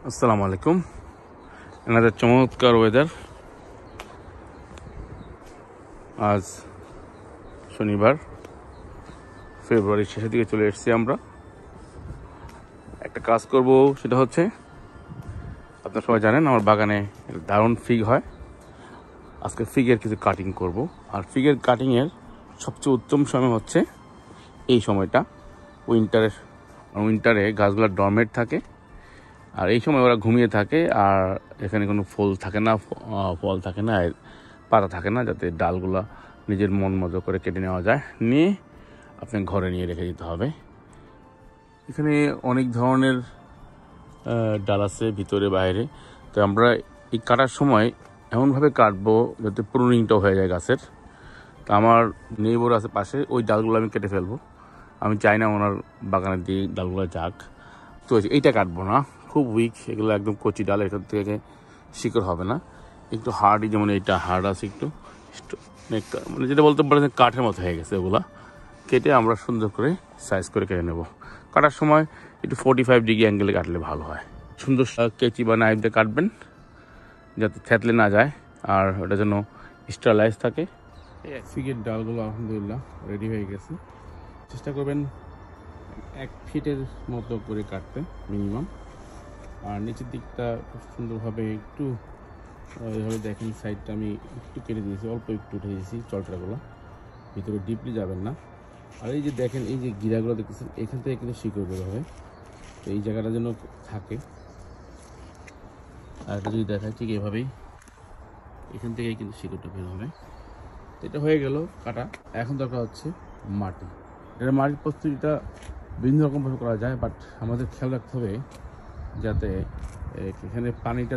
আসসালামু আলাইকুম। এনাদের চমৎকার ওয়েদার। আজ শনিবার, ফেব্রুয়ারির শেষের দিকে চলে এসেছি। আমরা একটা কাজ করব, সেটা হচ্ছে আপনারা সবাই জানেন আমার বাগানে দারুণ ফিগ হয়। আজকে ফিগের কিছু কাটিং করব। আর ফিগের কাটিংয়ের সবচেয়ে উত্তম সময় হচ্ছে এই সময়টা, উইন্টারে গাছগুলো ডরমেট থাকে, আর এই সময় ওরা ঘুমিয়ে থাকে, আর এখানে কোনো ফল থাকে না, পাতা থাকে না, যাতে ডালগুলো নিজের মন মতো করে কেটে নেওয়া যায়, নিয়ে আপনি ঘরে নিয়ে রেখে দিতে হবে। এখানে অনেক ধরনের ডাল আছে, ভিতরে বাইরে। তো আমরা এই কাটার সময় এমনভাবে কাটবো যাতে প্রুনিংটাও হয়ে যায় গাছের। তো আমার নেইবার আছে পাশে, ওই ডালগুলো আমি কেটে ফেলবো। আমি চাই না ওনার বাগানের দিয়ে ডালগুলো যাক। তো এইটা কাটবো না, খুব উইক, এগুলো একদম কচি ডাল, এটার থেকে শিকড় হবে না। একটু হার্ডই, যেমন এইটা হার্ড আছে একটু, মানে যেটা বলতে পারেন কাঠের মতো হয়ে গেছে। ওগুলা কেটে আমরা সুন্দর করে সাইজ করে কেটে নেব। কাটার সময় একটু 45 ডিগ্রি অ্যাঙ্গেলে কাটলে ভালো হয়। সুন্দর কেচি বা নাইফ দিয়ে কাটবেন, যাতে থেতলে না যায়, আর ওটা যেন স্টারলাইজ থাকে। এই ফিগের ডালগুলো আলহামদুলিল্লাহ রেডি হয়ে গেছে। চেষ্টা করবেন 1 ফিটের মতো করে কাটতে মিনিমাম। আর নিচের দিকটা খুব সুন্দরভাবে একটু এইভাবে দেখেন, সাইডটা আমি একটু কেটে দিয়েছি, অল্প একটু উঠে দিয়েছি চলটাগুলো, ভিতরে ডিপলি যাবেন না। আর এই যে দেখেন, এই যে গিরাগুলো দেখতেছেন, এখান থেকে কিন্তু শিকড় বের হবে। তো এই জায়গাটা যেন থাকে। আর এটা যদি দেখায় ঠিক এভাবেই এখান থেকেই কিন্তু শিকড়টা বের হবে। তো এটা হয়ে গেল কাটা। এখন দরকার হচ্ছে মাটি। এটা মাটির প্রস্তুতিটা বিভিন্ন রকমভাবে করা যায়, বাট আমাদের খেয়াল রাখতে হবে যাতে এখানে পানিটা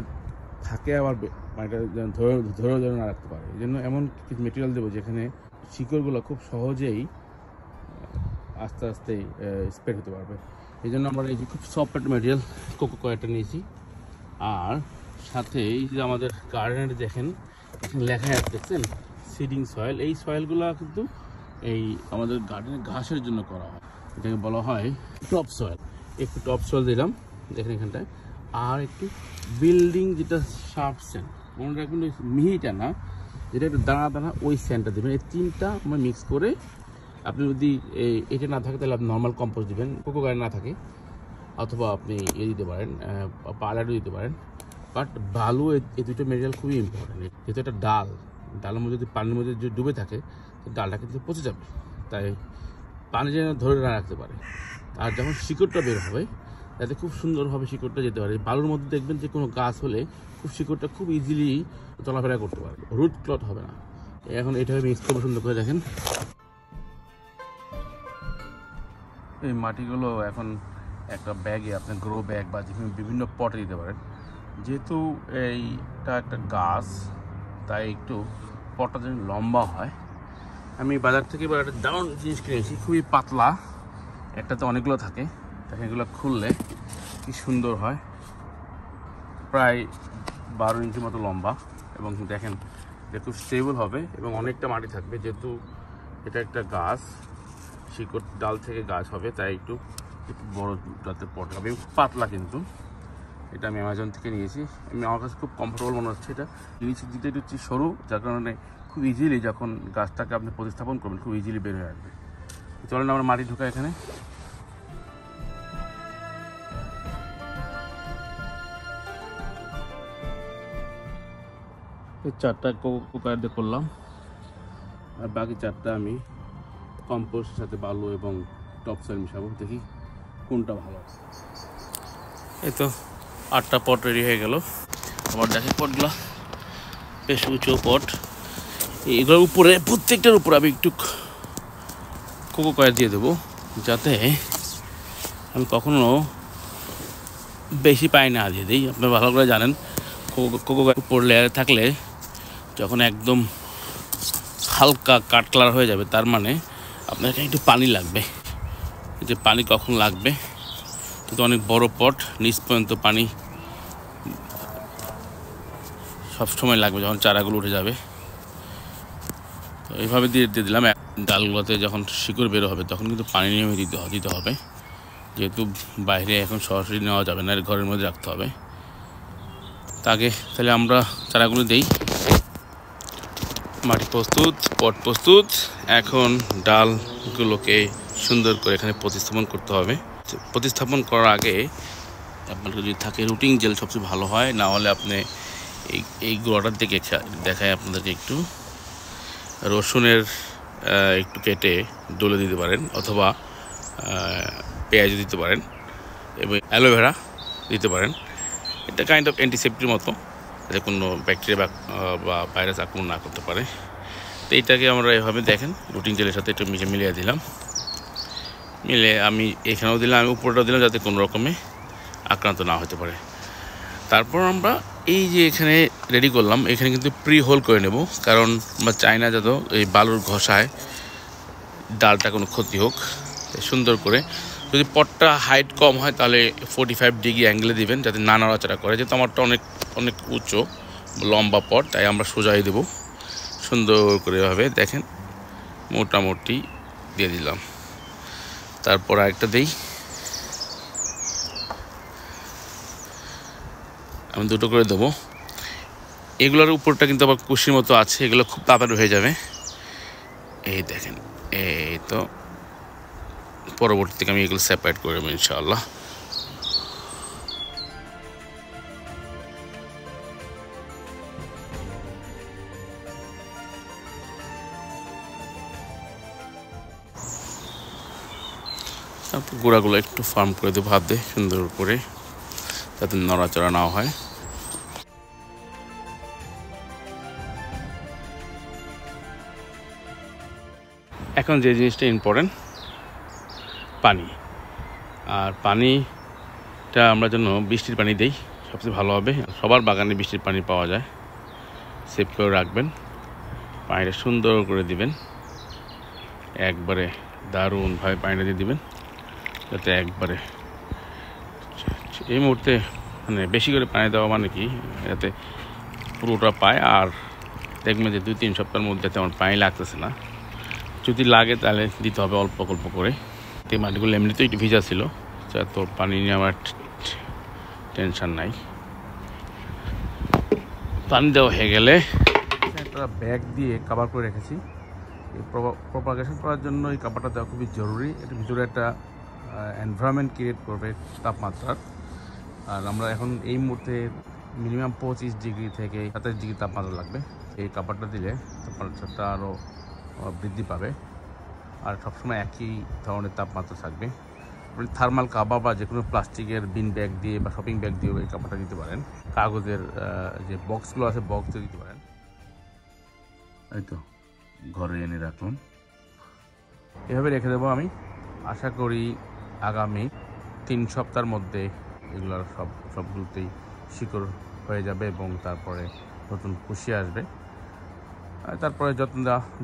থাকে, আবার পানিটা যেন ধরে যেন না রাখতে পারে। এই জন্য এমন কিছু মেটেরিয়াল দেবো যেখানে শিকড়গুলো খুব সহজেই আস্তে আস্তে স্প্রেড হতে পারবে। এই জন্য আমরা এই যে খুব সফট একটা মেটেরিয়াল কোকো কয়েকটা নিয়েছি। আর সাথে এই যে আমাদের গার্ডেনে দেখেন লেখা দেখছেন সিডিং সয়েল। এই সয়েলগুলো কিন্তু এই আমাদের গার্ডেনে ঘাসের জন্য করা হয়, এটাকে বলা হয় টপ সয়েল। একটু টপ সয়েল দিলাম দেখেন এখানটায়। আর একটু বিল্ডিং যেটা শার্প স্যান্ড, মনে রাখবেন ওই মিহিটা না, যেটা একটু দানা দানা, ওই স্যান্ডটা দেবেন। এই তিনটা আমরা মিক্স করে, আপনি যদি এটা না থাকে তাহলে আপনি নর্মাল কম্পোস্ট দেবেন, কোকো গার্ডেন না থাকে, অথবা আপনি দিতে পারেন, পাউডারও দিতে পারেন। বাট বালু, এই দুটো মেটেরিয়াল খুবই ইম্পর্টেন্ট। যেহেতু একটা ডালের মধ্যে যদি পানির মধ্যে যদি ডুবে থাকে, তো ডালটা কিন্তু পচে যাবে। তাই পানি যেন ধরে না রাখতে পারে। আর যখন শিকড়টা বের হবে, যাতে খুব সুন্দরভাবে শিকড়টা যেতে পারে। বালুর মধ্যে দেখবেন যে কোনো গাছ হলে খুব শিকড়টা খুব ইজিলি চলাফেরা করতে পারবে, রুট ক্লট হবে না। এখন এটাকে মিক্স করবো সুন্দর করে। দেখেন এই মাটিগুলো এখন একটা ব্যাগে, আপনি গ্রো ব্যাগ বা বিভিন্ন পটে দিতে পারেন। যেহেতু এইটা একটা গাছ, তাই একটু পটটা যেন লম্বা হয়। আমি বাজার থেকে এবার একটা দারুণ জিনিস কিনেছি, খুবই পাতলা, একটাতে অনেকগুলো থাকে। দেখেন এগুলো খুললে কি সুন্দর হয়, প্রায় 12 ইঞ্চি মতো লম্বা। এবং দেখেন এটা খুব স্টেবল হবে এবং অনেকটা মাটি থাকবে। যেহেতু এটা একটা গাছ, শিকড় ডাল থেকে গাছ হবে, তাই একটু বড় যাতে পট হবে, পাতলা। কিন্তু এটা আমি অ্যামাজন থেকে নিয়েছি। আমার কাছে খুব কমফোর্টেবল মনে হচ্ছে। এটা নিচের দিকটা একটু সরু, যার কারণে খুব ইজিলি যখন গাছটাকে আপনি প্রতিস্থাপন করবেন খুব ইজিলি বের হয়ে আসবে। চলেন আমরা মাটি ঢোকা এখানে। এই 4টা কোকো দিয়ে করলাম, আর বাকি 4টা আমি কম্পোস্টের সাথে বালু এবং টপ সয়েল মিশাবো। দেখি কোনটা ভালো আছে। এই তো 8টা পট রেডি হয়ে গেল। আমার দেখে পটগুলো বেশ উঁচু পট। এগুলোর উপরে, প্রত্যেকটার উপরে আমি একটু কোকো কয়ের দিয়ে দেবো, যাতে আমি কখনো বেশি পানি না দিয়ে দিই। আপনি ভালো করে জানেন কোকো কয়ের উপর লেয়ারে থাকলে যখন একদম হালকা কাঠ কালার হয়ে যাবে, তার মানে আপনার এখানে একটু পানি লাগবে। যে পানি কখন লাগবে, কিন্তু অনেক বড় পট, নিচ পর্যন্ত পানি সবসময় লাগবে যখন চারাগুলো উঠে যাবে। তো এইভাবে দিয়ে দিলাম। ডালগুলোতে যখন শিকড় বেরো হবে তখন কিন্তু পানি নিয়মিত দিতে হবে, যেহেতু বাইরে এখন সরাসরি নেওয়া যাবে না, ঘরের মধ্যে রাখতে হবে। আগে তাহলে আমরা চারাগুলো দেই। মাটি প্রস্তুত, পট প্রস্তুত। এখন ডালগুলোকে সুন্দর করে এখানে প্রতিস্থাপন করতে হবে। প্রতিস্থাপন করার আগে আপনার যদি থাকে রুটিং জেল সবচেয়ে ভালো হয়, না হলে আপনি এই গোড়াটার দিকে দেখায় আপনাদেরকে একটু রসুনের একটু কেটে ডলে দিতে পারেন, অথবা পেঁয়াজ দিতে পারেন এবং অ্যালোভেরা দিতে পারেন। এটা কাইন্ড অফ অ্যান্টিসেপ্টির মতো, যাতে কোনো ব্যাকটেরিয়া বা ভাইরাস আক্রমণ না করতে পারে। তো এইটাকে আমরা এভাবে দেখেন রুটিন জেলের সাথে একটু মিলিয়ে দিলাম। মিলে আমি এখানেও দিলাম, আমি উপরটাও দিলাম, যাতে কোনো রকমে আক্রান্ত না হতে পারে। তারপর আমরা এই যে এখানে রেডি করলাম, এখানে কিন্তু প্রি হোল করে নেব, কারণ আমরা চাই না যত এই বালুর ঘষায় ডালটা কোনো ক্ষতি হোক। সুন্দর করে যদি পটটা হাইট কম হয় তাহলে 45 ডিগ্রি অ্যাঙ্গেলে দিবেন, যাতে না নাড়াচাড়া করে। যেহেতু আমারটা অনেক উঁচু লম্বা পট, তাই আমরা সোজাই দেবো। সুন্দর করে এভাবে দেখেন মোটামুটি দিয়ে দিলাম। তারপর আরেকটা দেই, আমি দুটো করে দেবো। এগুলোর উপরটা কিন্তু আবার কুশির মতো আছে, এগুলো খুব তাড়াতাড়ি হয়ে যাবে। এই দেখেন, এই তো পরবর্তী থেকে আমি এগুলো সেপারেট করে দেবো ইনশাআল্লাহ। তারপর গোড়াগুলো একটু ফার্ম করে দেবো হাত দিয়ে সুন্দর করে, যাতে নড়াচড়া না হয়। এখন যে জিনিসটা ইম্পর্টেন্ট, পানি। আর পানিটা আমরা যেন বৃষ্টির পানি দেই, সবচেয়ে ভালো হবে। সবার বাগানে বৃষ্টির পানি পাওয়া যায়, সেভ করে রাখবেন। পানিটা সুন্দর করে দিবেন, একবারে দারুণভাবে পানিটা দিয়ে দিবেন, যাতে একবারে এই মুহূর্তে মানে বেশি করে পানি দেওয়া মানে কি, যাতে পুরোটা পায়। আর দেখবেন যে 2-3 সপ্তাহের মধ্যে তেমন পানি লাগতেছে না। যদি লাগে তাহলে দিতে হবে অল্প অল্প করে। এই মাটিগুলো এমনিতেই একটু ভিজা ছিল, তো পানি নিয়ে আমার টেনশন নাই। পানি দেওয়া হয়ে গেলে একটা ব্যাগ দিয়ে কভার করে রেখেছি। এই প্রপাগেশন করার জন্য এই কাপড়টা দেওয়া খুবই জরুরি। এটার ভিতরে একটা এনভায়রনমেন্ট ক্রিয়েট করবে তাপমাত্রার। আর আমরা এখন এই মুহূর্তে মিনিমাম 25 ডিগ্রি থেকে 27 ডিগ্রি তাপমাত্রা লাগবে। এই কাপড়টা দিলে তাপমাত্রাটা আরও বৃদ্ধি পাবে, আর সবসময় একই ধরনের তাপমাত্রা থাকবে। আপনি থার্মাল কাভার বা যে কোনো প্লাস্টিকের বিন ব্যাগ দিয়ে বা শপিং ব্যাগ দিয়েও এই কাপড়টা দিতে পারেন। কাগজের যে বক্সগুলো আছে বক্স দিয়ে দিতে পারেন। এই তো ঘরে এনে রাখলাম, এভাবে রেখে দেবো আমি। আশা করি আগামী 3 সপ্তাহের মধ্যে এগুলোর সবগুলোতেই শিকড় হয়ে যাবে এবং তারপরে নতুন কুশি আসবে। তারপরে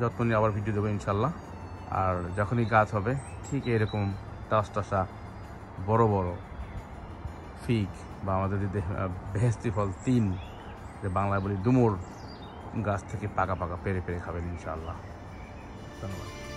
যত্ন নিয়ে আবার ভিডিও দেবো ইনশাল্লাহ। আর যখনই গাছ হবে ঠিক এরকম টাসা বড় বড় ফিগ বা আমাদের যে বেহেস্তি ফল 3, যে বাংলায় বলি ডুমুর, গাছ থেকে পাকা পেরে খাবেন ইনশাআল্লাহ। ধন্যবাদ।